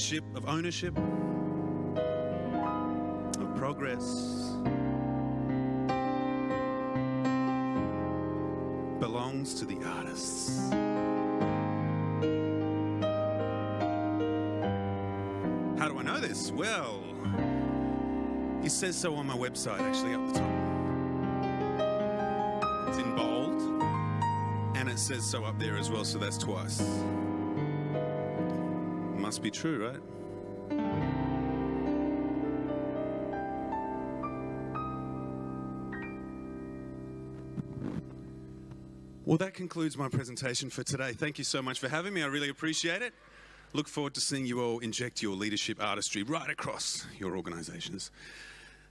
leadership, of ownership, of progress belongs to the artists. How do I know this? Well, it says so on my website, actually, up the top. It's in bold, and it says so up there as well, so that's twice. Must be true, right? Well, that concludes my presentation for today. Thank you so much for having me. I really appreciate it. Look forward to seeing you all inject your leadership artistry right across your organisations.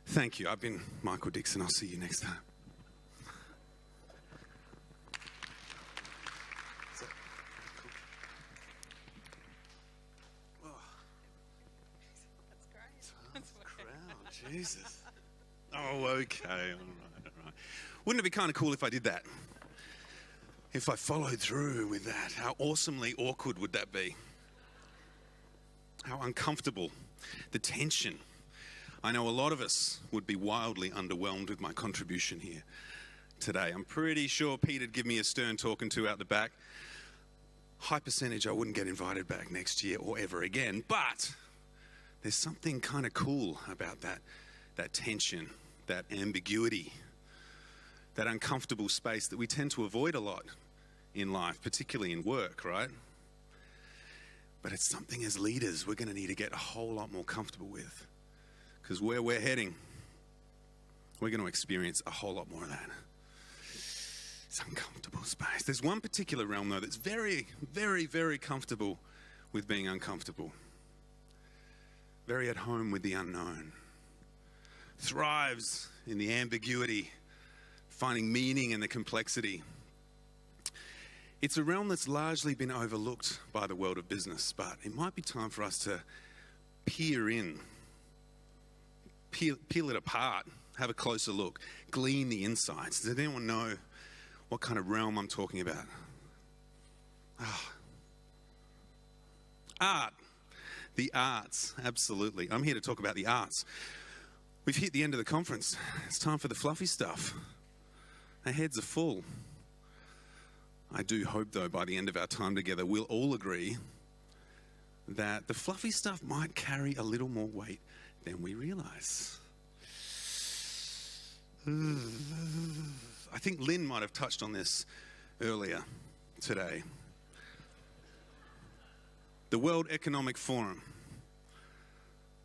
Thank you. I've been Mykel Dixon. I'll see you next time. That's great. Jesus. Oh, okay. All right. Wouldn't it be kind of cool if I did that? If I followed through with that? How awesomely awkward would that be? How uncomfortable. The tension. I know a lot of us would be wildly underwhelmed with my contribution here today. I'm pretty sure Pete'd give me a stern talking to out the back. High percentage I wouldn't get invited back next year or ever again. But there's something kind of cool about that tension, that ambiguity, that uncomfortable space that we tend to avoid a lot in life, particularly in work, right? But it's something as leaders we're going to need to get a whole lot more comfortable with, because where we're heading, we're going to experience a whole lot more of that. It's uncomfortable space. There's one particular realm, though, that's very, very, very comfortable with being uncomfortable. Very at home with the unknown. Thrives in the ambiguity, finding meaning in the complexity. It's a realm that's largely been overlooked by the world of business, but it might be time for us to peer in, peel it apart, have a closer look, glean the insights. Does anyone know what kind of realm I'm talking about? Art. The arts, absolutely. I'm here to talk about the arts. We've hit the end of the conference. It's time for the fluffy stuff. Our heads are full. I do hope, though, by the end of our time together, we'll all agree that the fluffy stuff might carry a little more weight than we realise. I think Lynn might have touched on this earlier today. The World Economic Forum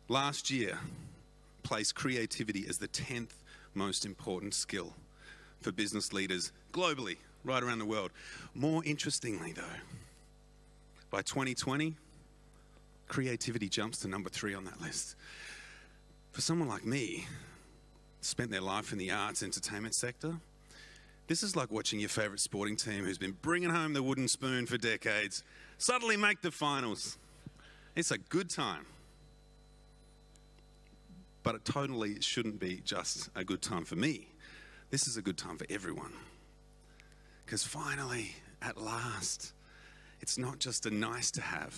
last year placed creativity as the 10th most important skill for business leaders globally, right around the world. More interestingly, though, by 2020, creativity jumps to number 3 on that list. For someone like me, spent their life in the arts entertainment sector, this is like watching your favourite sporting team who's been bringing home the wooden spoon for decades suddenly make the finals. It's a good time. But it totally shouldn't be just a good time for me. This is a good time for everyone. Because finally, at last, it's not just a nice to have.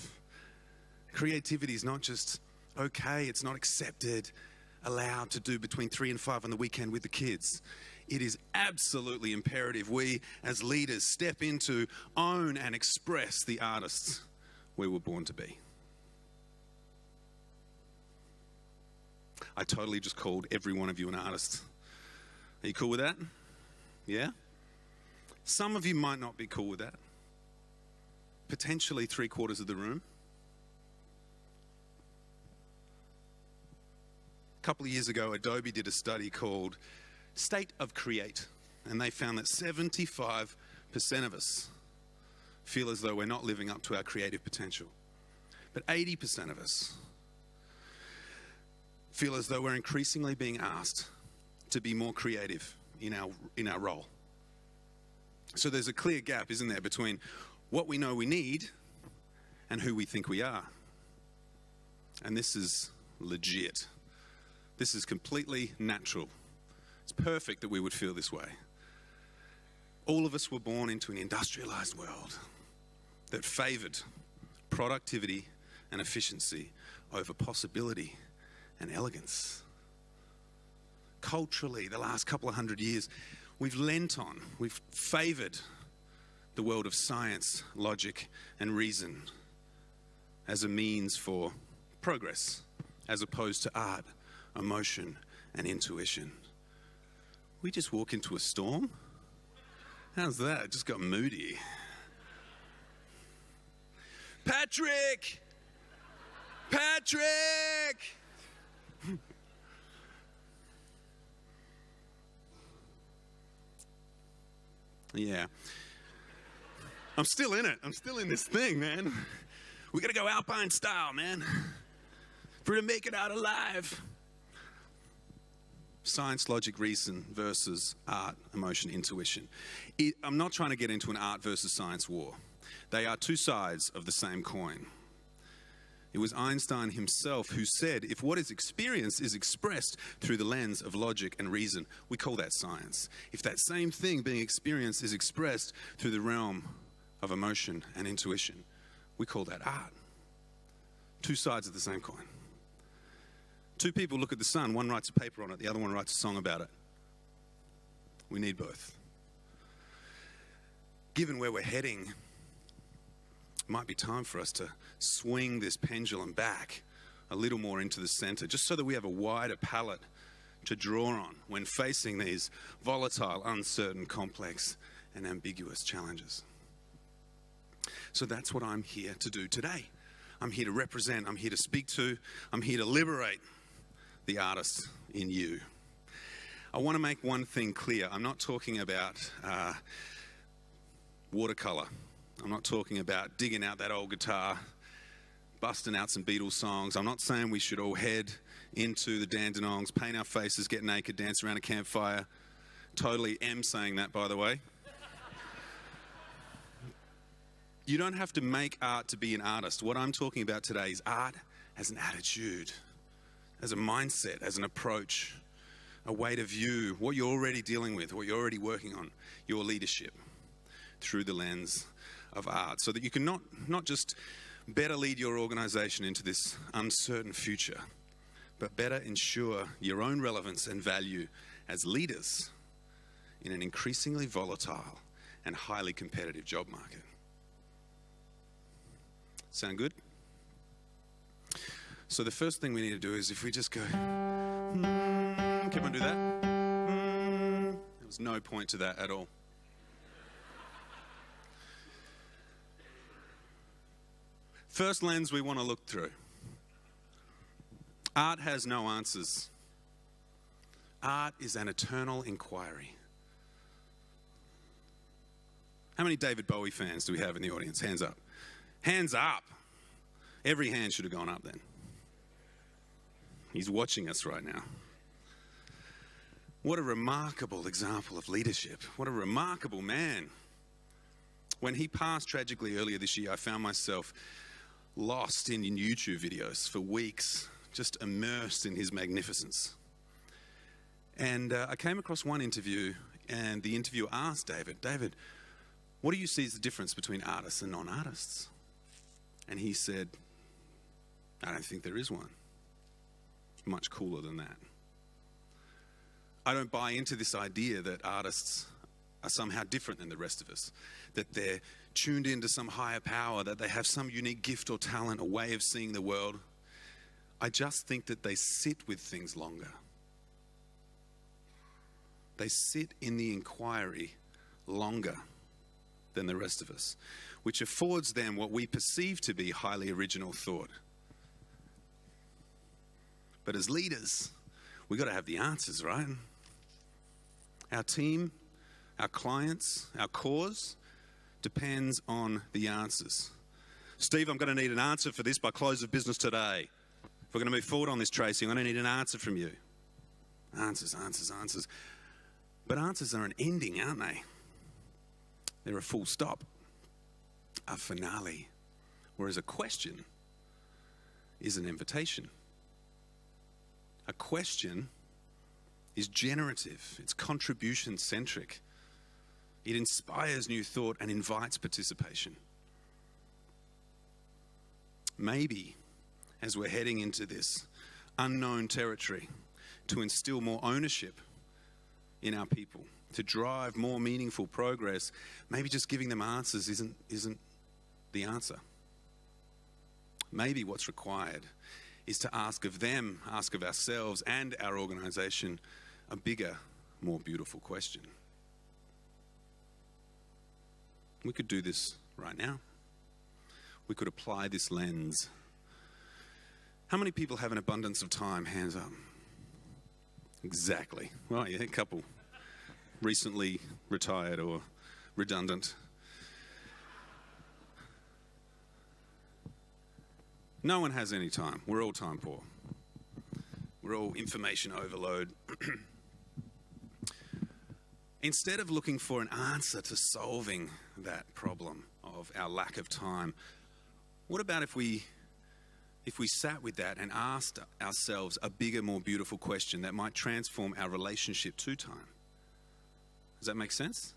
Creativity is not just okay, it's not accepted, allowed to do between 3 and 5 on the weekend with the kids. It is absolutely imperative we, as leaders, step into, own and express the artists we were born to be. I totally just called every one of you an artist. Are you cool with that? Yeah? Some of you might not be cool with that. Potentially 3/4 of the room. A couple of years ago, Adobe did a study called State of Create, and they found that 75% of us feel as though we're not living up to our creative potential. But 80% of us feel as though we're increasingly being asked to be more creative in our role. So there's a clear gap, isn't there, between what we know we need and who we think we are. And this is legit. This is completely natural. It's perfect that we would feel this way. All of us were born into an industrialized world that favored productivity and efficiency over possibility and elegance. Culturally, the last couple of hundred years, we've favored the world of science, logic, and reason as a means for progress, as opposed to art, emotion, and intuition. We just walk into a storm? How's that? It just got moody. Patrick! Patrick! Yeah. I'm still in it. I'm still in this thing, man. We gotta go Alpine style, man. For to make it out alive. Science, logic, reason versus art, emotion, intuition. I'm not trying to get into an art versus science war. They are two sides of the same coin. It was Einstein himself who said, if what is experienced is expressed through the lens of logic and reason, we call that science. If that same thing being experienced is expressed through the realm of emotion and intuition, we call that art. Two sides of the same coin. Two people look at the sun, one writes a paper on it, the other one writes a song about it. We need both. Given where we're heading, it might be time for us to swing this pendulum back a little more into the center, just so that we have a wider palette to draw on when facing these volatile, uncertain, complex, and ambiguous challenges. So that's what I'm here to do today. I'm here to represent, I'm here to speak to, I'm here to liberate the artist in you. I want to make one thing clear. I'm not talking about watercolor. I'm not talking about digging out that old guitar, busting out some Beatles songs. I'm not saying we should all head into the Dandenongs, paint our faces, get naked, dance around a campfire. Totally am saying that, by the way. You don't have to make art to be an artist. What I'm talking about today is art as an attitude, as a mindset, as an approach, a way to view what you're already dealing with, what you're already working on, your leadership through the lens of art, so that you can not just better lead your organization into this uncertain future, but better ensure your own relevance and value as leaders in an increasingly volatile and highly competitive job market. Sound good? So the first thing we need to do is if we just go, can everyone do that? There was no point to that at all. First lens we want to look through. Art has no answers. Art is an eternal inquiry. How many David Bowie fans do we have in the audience? Hands up. Hands up. Every hand should have gone up then. He's watching us right now. What a remarkable example of leadership. What a remarkable man. When he passed tragically earlier this year, I found myself lost in YouTube videos for weeks, just immersed in his magnificence. And I came across one interview, and the interviewer asked David, what do you see as the difference between artists and non-artists? And he said, I don't think there is one. Much cooler than that. I don't buy into this idea that artists are somehow different than the rest of us, that they're tuned into some higher power, that they have some unique gift or talent, a way of seeing the world. I just think that they sit with things longer. They sit in the inquiry longer than the rest of us, which affords them what we perceive to be highly original thought. But as leaders, we've got to have the answers, right? Our team, our clients, our cause depends on the answers. Steve, I'm going to need an answer for this by close of business today. If we're going to move forward on this, Tracy, I'm going to need an answer from you. Answers, answers, answers. But answers are an ending, aren't they? They're a full stop, a finale. Whereas a question is an invitation. A question is generative, it's contribution-centric. It inspires new thought and invites participation. maybe as we're heading into this unknown territory, to instill more ownership in our people, to drive more meaningful progress, maybe just giving them answers isn't the answer. Maybe what's required is to ask of them, ask of ourselves and our organization a bigger, more beautiful question. We could do this right now. We could apply this lens. How many people have an abundance of time? Hands up. Exactly. Well, yeah, a couple. Recently retired or redundant. No one has any time. We're all time poor. We're all information overload. Instead of looking for an answer to solving that problem of our lack of time, what about if we sat with that and asked ourselves a bigger, more beautiful question that might transform our relationship to time? Does that make sense?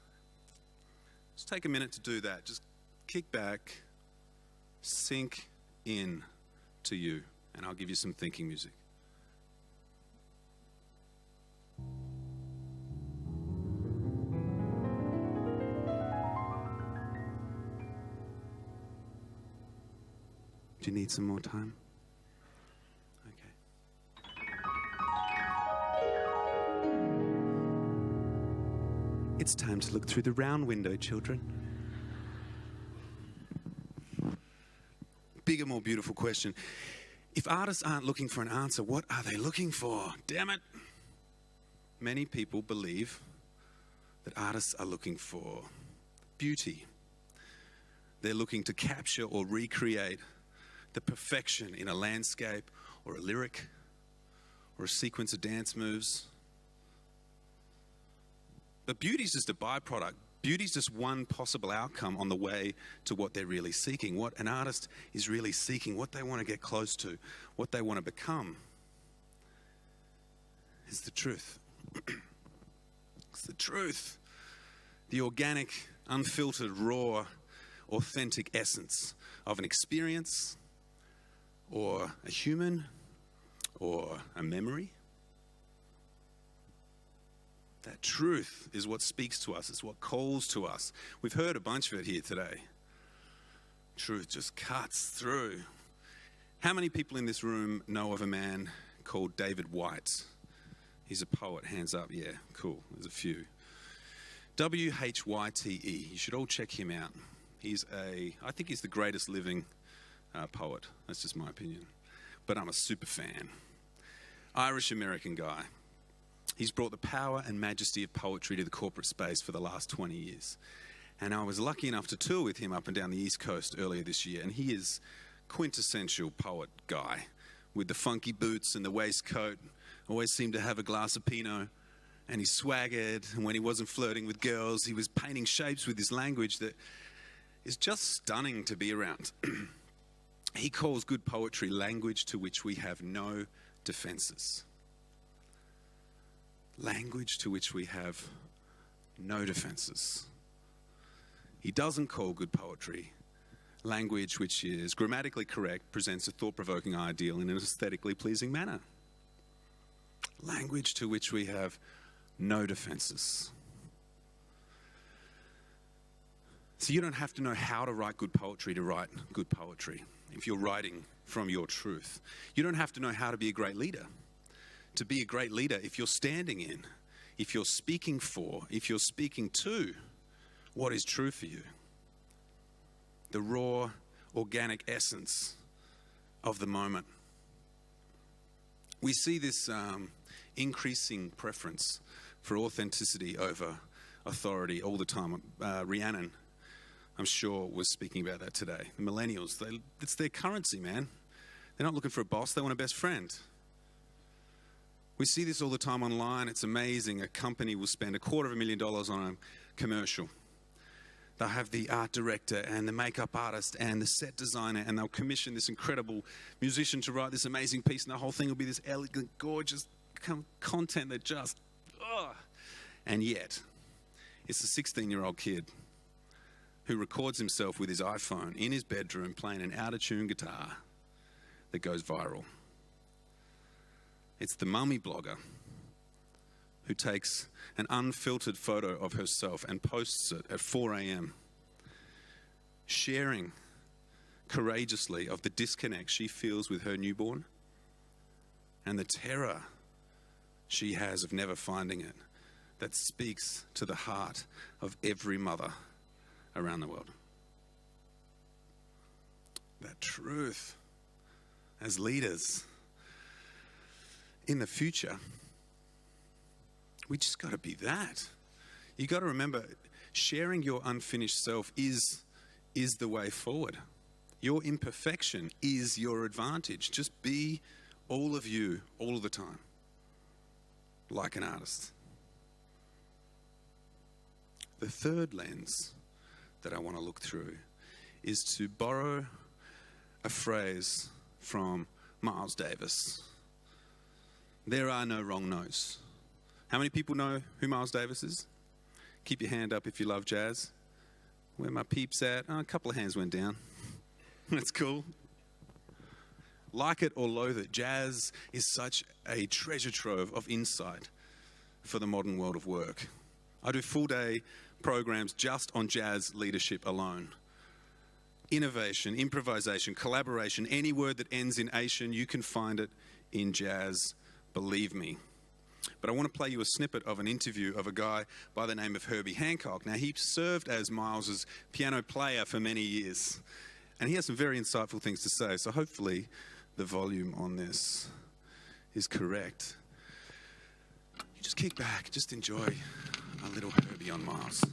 Just take a minute to do that. Just kick back, sink in to you, and I'll give you some thinking music. Do you need some more time? Okay. It's time to look through the round window, children. Bigger, more beautiful question. If artists aren't looking for an answer, what are they looking for? Damn it. Many people believe that artists are looking for beauty. They're looking to capture or recreate the perfection in a landscape or a lyric or a sequence of dance moves. But beauty is just a byproduct. Beauty is just one possible outcome on the way to what they're really seeking, what an artist is really seeking, what they want to get close to, what they want to become. Is the truth. It's the truth. The organic, unfiltered, raw, authentic essence of an experience, or a human, or a memory. That truth is what speaks to us. It's what calls to us. We've heard a bunch of it here today. Truth just cuts through. How many people in this room know of a man called David White? He's a poet. Hands up. Yeah, cool. There's a few. W-H-Y-T-E. You should all check him out. I think he's the greatest living poet. That's just my opinion. But I'm a super fan. Irish-American guy. He's brought the power and majesty of poetry to the corporate space for the last 20 years. And I was lucky enough to tour with him up and down the East Coast earlier this year. And he is quintessential poet guy with the funky boots and the waistcoat. Always seemed to have a glass of Pinot. And he swaggered. And when he wasn't flirting with girls, he was painting shapes with his language that is just stunning to be around. He calls good poetry language to which we have no defenses. Language to which we have no defenses. He doesn't call good poetry language which is grammatically correct, presents a thought-provoking ideal in an aesthetically pleasing manner. Language to which we have no defenses. So you don't have to know how to write good poetry to write good poetry if you're writing from your truth. You don't have to know how to be a great leader to be a great leader if you're standing in, if you're speaking for, if you're speaking to what is true for you. The raw, organic essence of the moment. We see this increasing preference for authenticity over authority all the time. Rhiannon, I'm sure, was speaking about that today. The millennials, it's their currency, man. They're not looking for a boss, they want a best friend. We see this all the time online. It's amazing. A company will spend $250,000 on a commercial. They'll have the art director and the makeup artist and the set designer, and they'll commission this incredible musician to write this amazing piece, and the whole thing will be this elegant, gorgeous content that just, And yet, it's a 16-year-old kid who records himself with his iPhone in his bedroom playing an out-of-tune guitar that goes viral. It's the mummy blogger who takes an unfiltered photo of herself and posts it at 4 a.m., sharing courageously of the disconnect she feels with her newborn and the terror she has of never finding it, that speaks to the heart of every mother around the world. That truth, as leaders in the future, we just got to be that. You got to remember, sharing your unfinished self is the way forward. Your imperfection is your advantage. Just be all of you all of the time, like an artist. The third lens that I want to look through is to borrow a phrase from Miles Davis. There are no wrong notes. How many people know who Miles Davis is? Keep your hand up if you love jazz. Where my peeps at? Oh, a couple of hands went down. That's cool. Like it or loathe it, jazz is such a treasure trove of insight for the modern world of work. I do full-day programs just on jazz leadership alone. Innovation, improvisation, collaboration, any word that ends in ation, you can find it in jazz, believe me. But I want to play you a snippet of an interview of a guy by the name of Herbie Hancock. Now, he served as Miles's piano player for many years, and he has some very insightful things to say, so hopefully the volume on this is correct. You just kick back, just enjoy a little Herbie on Miles.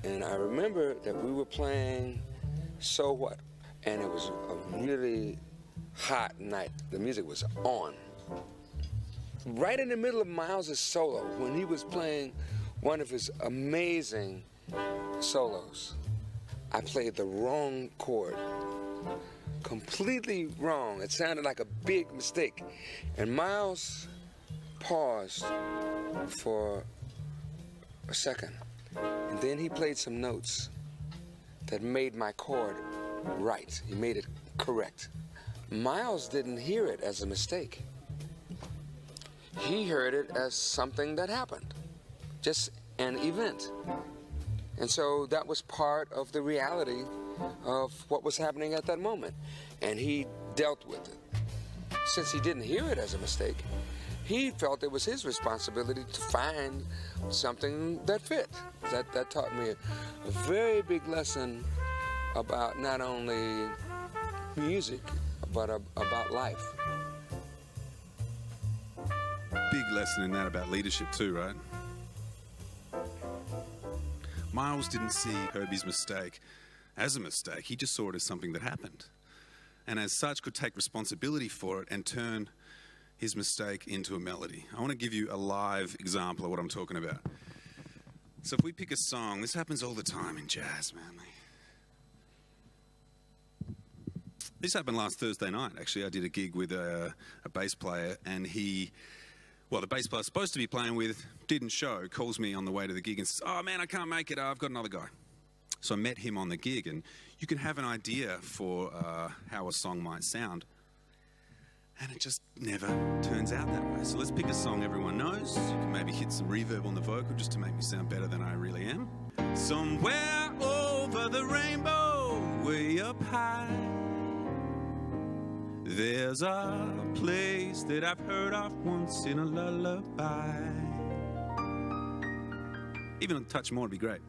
And I remember that we were playing So What? And it was a really hot night. The music was on. Right in the middle of Miles' solo, when he was playing one of his amazing solos, I played the wrong chord. Completely wrong. It sounded like a big mistake. And Miles paused for a second. And then he played some notes that made my chord right. He made it correct. Miles didn't hear it as a mistake. He heard it as something that happened, just an event. And so that was part of the reality of what was happening at that moment. And he dealt with it. Since he didn't hear it as a mistake, he felt it was his responsibility to find something that fit. That taught me a very big lesson about not only music, but about life. Big lesson in that about leadership too, right? Miles didn't see Herbie's mistake as a mistake. He just saw it as something that happened. And as such, could take responsibility for it and turn his mistake into a melody. I want to give you a live example of what I'm talking about. So if we pick a song, this happens all the time in jazz, man. This happened last Thursday night, actually. I did a gig with a bass player, and the bass player I was supposed to be playing with didn't show, calls me on the way to the gig and says, "Oh man, I can't make it, I've got another guy." So I met him on the gig, and you can have an idea for how a song might sound. And it just never turns out that way. So let's pick a song everyone knows. You can maybe hit some reverb on the vocal just to make me sound better than I really am. Somewhere over the rainbow, way up high, there's a place that I've heard of once in a lullaby. Even a touch more would be great.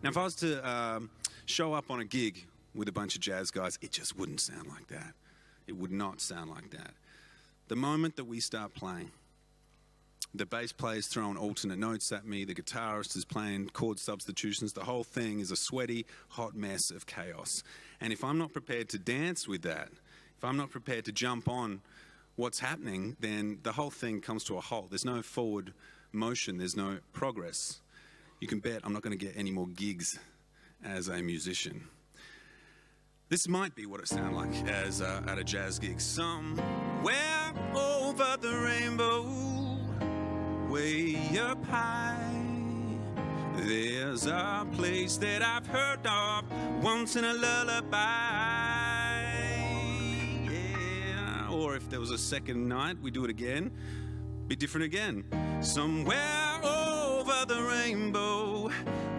Now, if I was to show up on a gig with a bunch of jazz guys, it just wouldn't sound like that. It would not sound like that. The moment that we start playing, the bass player's throwing alternate notes at me, the guitarist is playing chord substitutions, the whole thing is a sweaty, hot mess of chaos. And if I'm not prepared to dance with that, if I'm not prepared to jump on what's happening, then the whole thing comes to a halt. There's no forward motion, there's no progress. You can bet I'm not going to get any more gigs as a musician. This might be what it sounded like as at a jazz gig. Somewhere over the rainbow, way up high, There's a place that I've heard of once in a lullaby. Yeah. Or if there was a second night, we do it again. Be different again. Somewhere over the rainbow,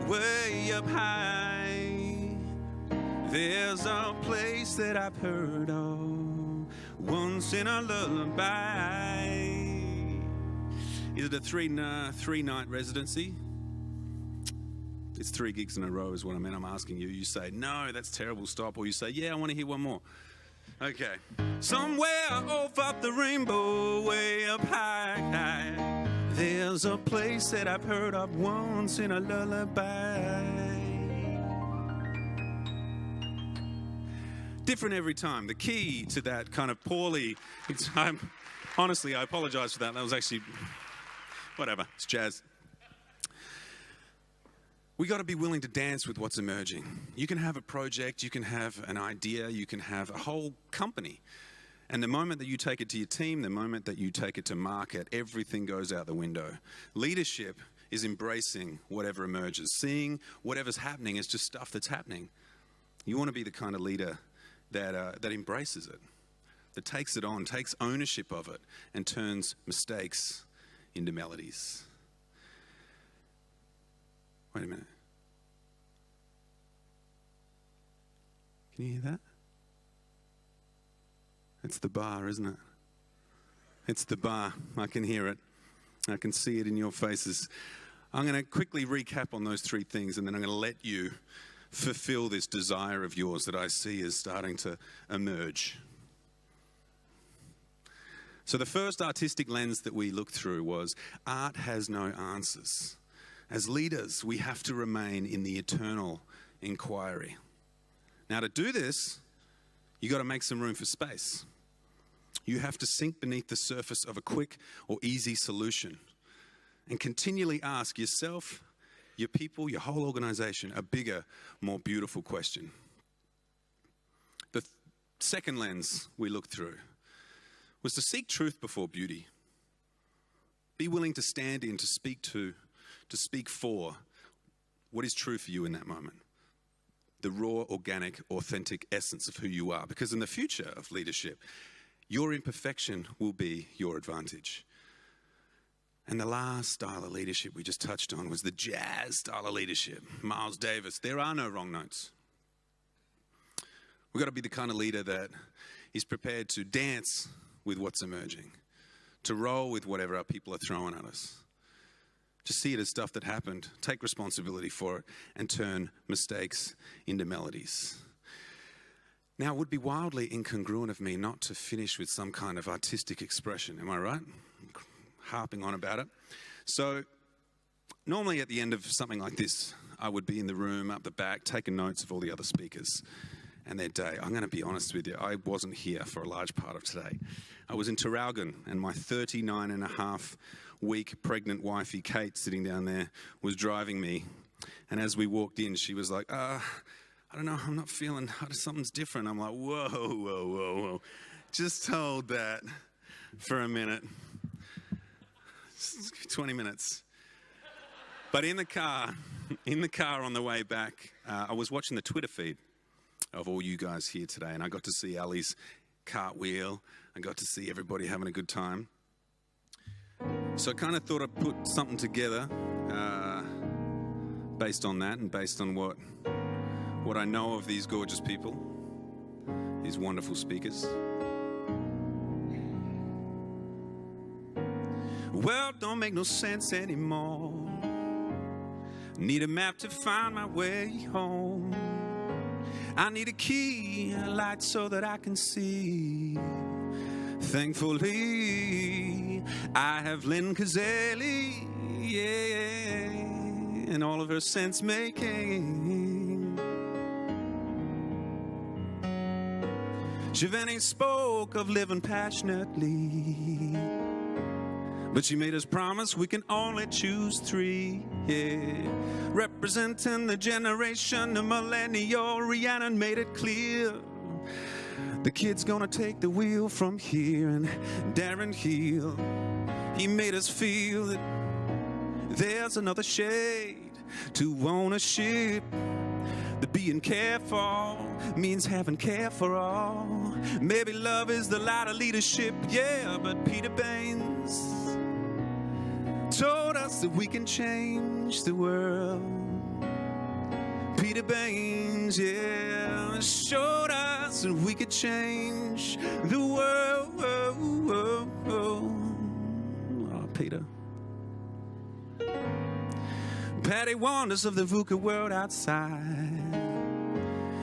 way up high, there's a place that I've heard of once in a lullaby. Is it a three-night residency? It's 3 gigs in a row is what I mean. I'm asking you. You say, no, that's terrible, stop. Or you say, yeah, I want to hear one more. Okay. Somewhere over the rainbow, way up high, there's a place that I've heard of once in a lullaby. Different every time. The key to that kind of poorly... honestly, I apologize for that. That was actually... whatever. It's jazz. We got to be willing to dance with what's emerging. You can have a project, you can have an idea, you can have a whole company. And the moment that you take it to your team, the moment that you take it to market, everything goes out the window. Leadership is embracing whatever emerges. Seeing whatever's happening is just stuff that's happening. You want to be the kind of leader that embraces it, that takes it on, takes ownership of it, and turns mistakes into melodies. Wait a minute. Can you hear that? It's the bar, isn't it? It's the bar. I can hear it. I can see it in your faces. I'm going to quickly recap on those 3 things, and then I'm going to let you fulfill this desire of yours that I see is starting to emerge. So the first artistic lens that we looked through was art has no answers. As leaders, we have to remain in the eternal inquiry. Now, to do this, you got to make some room for space. You have to sink beneath the surface of a quick or easy solution and continually ask yourself, your people, your whole organization, a bigger, more beautiful question. The second lens we looked through was to seek truth before beauty. Be willing to stand in, to speak for what is true for you in that moment. The raw, organic, authentic essence of who you are. Because in the future of leadership, your imperfection will be your advantage. And the last style of leadership we just touched on was the jazz style of leadership. Miles Davis, there are no wrong notes. We've got to be the kind of leader that is prepared to dance with what's emerging, to roll with whatever our people are throwing at us. To see it as stuff that happened, take responsibility for it, and turn mistakes into melodies. Now, it would be wildly incongruent of me not to finish with some kind of artistic expression. Am I right? Harping on about it. So, normally at the end of something like this, I would be in the room up the back, taking notes of all the other speakers and their day. I'm going to be honest with you, I wasn't here for a large part of today. I was in Traralgon, and my 39-and-a-half-week pregnant wifey, Kate, sitting down there, was driving me. And as we walked in, she was like, I don't know, I'm not feeling, something's different. I'm like, whoa. Just hold that for a minute. 20 minutes. But in the car on the way back, I was watching the Twitter feed of all you guys here today, and I got to see Ali's cartwheel. I got to see everybody having a good time. So I kind of thought I'd put something together based on that and based on what I know of these gorgeous people, these wonderful speakers. Well, don't make no sense anymore. Need a map to find my way home. I need a key, a light so that I can see. Thankfully, I have Lynn Cazelli, yeah, and all of her sense making. Giovanni spoke of living passionately, but she made us promise we can only choose 3, yeah. Representing the generation, the millennial, Rhiannon made it clear. The kid's gonna take the wheel from here, and Darren Hill, he made us feel that there's another shade to own a ship. The being careful means having care for all. Maybe love is the light of leadership, yeah, but Peter Baines told us that we can change the world. Peter Baines, yeah, showed us that we could change the world. Oh, Peter. Patty warned us of the VUCA world outside.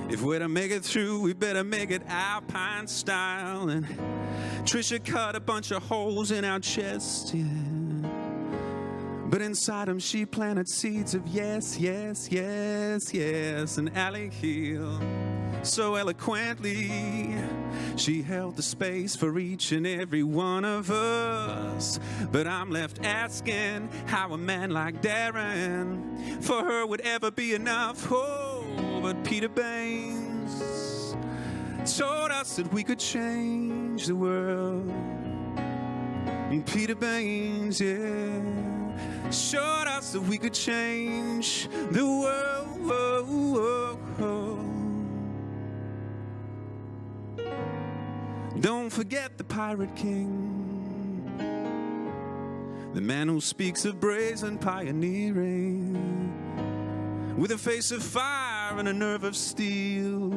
If we're to make it through, we better make it Alpine style. And Trisha cut a bunch of holes in our chest, yeah. But inside them she planted seeds of yes, yes, yes, yes. And Allie Hill, so eloquently, she held the space for each and every one of us. But I'm left asking how a man like Darren, for her would ever be enough. Oh, but Peter Baines told us that we could change the world. And Peter Baines, yeah, showed us that we could change the world. Don't forget the Pirate King, the man who speaks of brazen pioneering, with a face of fire and a nerve of steel.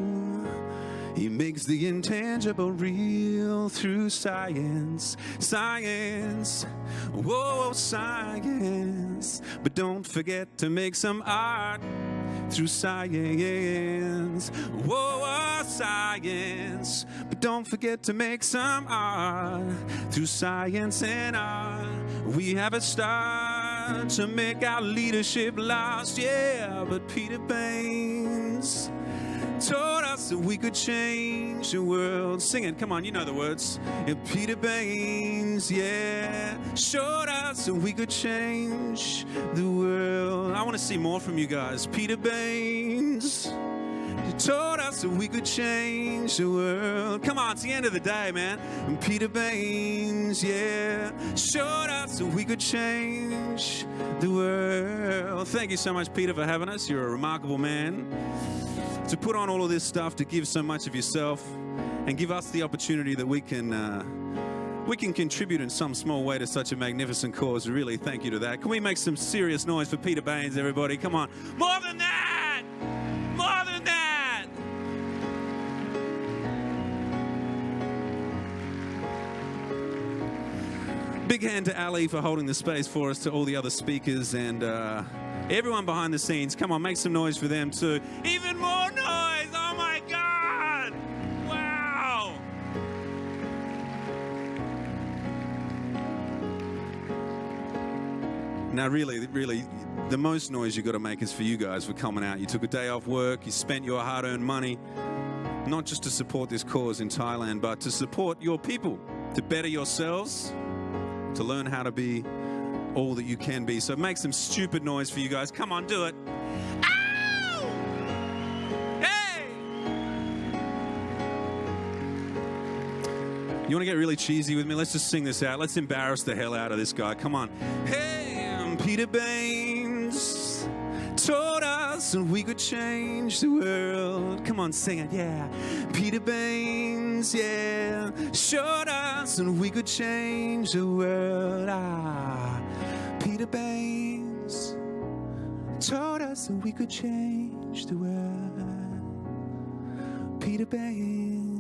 He makes the intangible real through science, science, whoa, science. But don't forget to make some art through science, whoa, science. But don't forget to make some art through science and art. We have a start to make our leadership last, yeah. But Peter Baines told us that we could change the world. Sing it, come on, you know the words. And Peter Baines, yeah, showed us that we could change the world. I want to see more from you guys. Peter Baines, you told us that we could change the world. Come on, it's the end of the day, man. And Peter Baines, yeah, showed us that we could change the world. Thank you so much, Peter, for having us. You're a remarkable man to put on all of this stuff, to give so much of yourself and give us the opportunity that we can contribute in some small way to such a magnificent cause. Really, thank you to that. Can we make some serious noise for Peter Baines, everybody? Come on. More than that! More than that! Big hand to Ali for holding the space for us, to all the other speakers, and everyone behind the scenes. Come on, make some noise for them too. Even more noise! Oh my God! Wow! Now really, the most noise you got to make is for you guys for coming out. You took a day off work, you spent your hard-earned money, not just to support this cause in Thailand, but to support your people, to better yourselves, to learn how to be all that you can be. So make some stupid noise for you guys. Come on, do it. Ow! Hey! You want to get really cheesy with me? Let's just sing this out. Let's embarrass the hell out of this guy. Come on. Hey, I'm Peter Baines. Told us that we could change the world. Come on, sing it, yeah. Peter Baines, yeah, showed us that we could change the world. Ah, Peter Baines told us that we could change the world. Peter Baines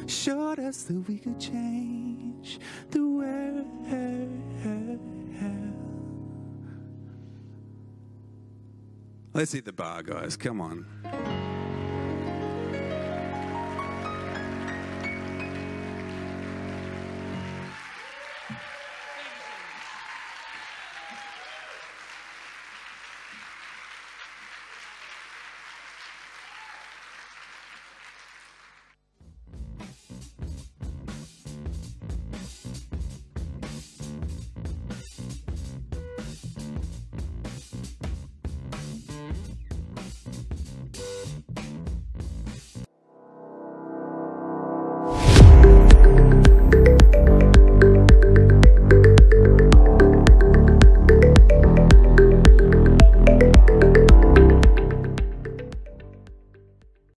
showed us that we could change the world. Let's hit the bar, guys. Come on.